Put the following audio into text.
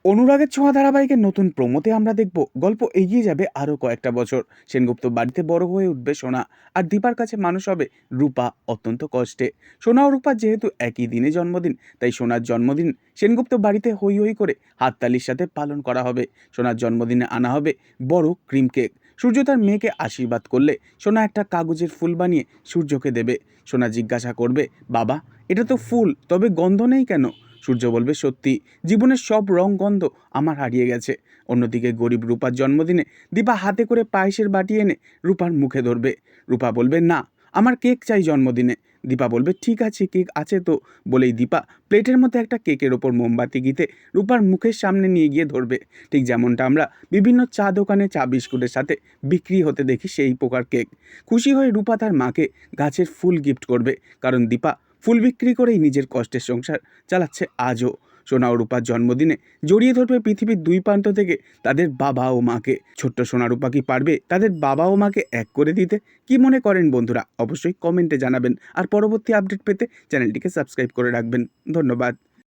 অনুরাগের ছোঁয়া ধারাবাহিকের নতুন প্রোমোতে আমরা দেখব গল্প এগিয়ে যাবে আরও কয়েকটা বছর। সেনগুপ্ত বাড়িতে বড় হয়ে উঠবে সোনা, আর দীপার কাছে মানুষ হবে রূপা অত্যন্ত কষ্টে। সোনা ও রূপার যেহেতু একই দিনে জন্মদিন, তাই সোনার জন্মদিন সেনগুপ্ত বাড়িতে হই হই করে হাততালির সাথে পালন করা হবে। সোনার জন্মদিনে আনা হবে বড় ক্রিম কেক। সূর্য তার মেয়েকে আশীর্বাদ করলে সোনা একটা কাগজের ফুল বানিয়ে সূর্যকে দেবে। সোনা জিজ্ঞাসা করবে, বাবা, এটা তো ফুল, তবে গন্ধ নেই কেন? সূর্য বলবে, সত্যি, জীবনের সব রং গন্ধ আমার হারিয়ে গেছে। অন্যদিকে গরিব রূপার জন্মদিনে দীপা হাতে করে পায়েসের বাটি এনে রূপার মুখে ধরবে। রূপা বলবে, না, আমার কেক চাই জন্মদিনে। দীপা বলবে, ঠিক আছে, কেক আছে তো। বলেই দীপা প্লেটের মধ্যে একটা কেকের ওপর মোমবাতি গিতে রূপার মুখের সামনে নিয়ে গিয়ে ধরবে। ঠিক যেমনটা আমরা বিভিন্ন চা দোকানে চা বিস্কুটের সাথে বিক্রি হতে দেখি সেই প্রকার কেক। খুশি হয়ে রূপা তার মাকে গাছের ফুল গিফট করবে, কারণ দীপা ফুল বিক্রি করেই নিজের কষ্টের সংসার চালাচ্ছে আজও। সোনা ও রূপার জন্মদিনে জড়িয়ে ধরবে পৃথিবীর দুই প্রান্ত থেকে তাদের বাবা ও মাকে। ছোট্ট সোনা রূপা কি পারবে তাদের বাবা ও মাকে এক করে দিতে? কি মনে করেন বন্ধুরা? অবশ্যই কমেন্টে জানাবেন। আর পরবর্তী আপডেট পেতে চ্যানেলটিকে সাবস্ক্রাইব করে রাখবেন। ধন্যবাদ।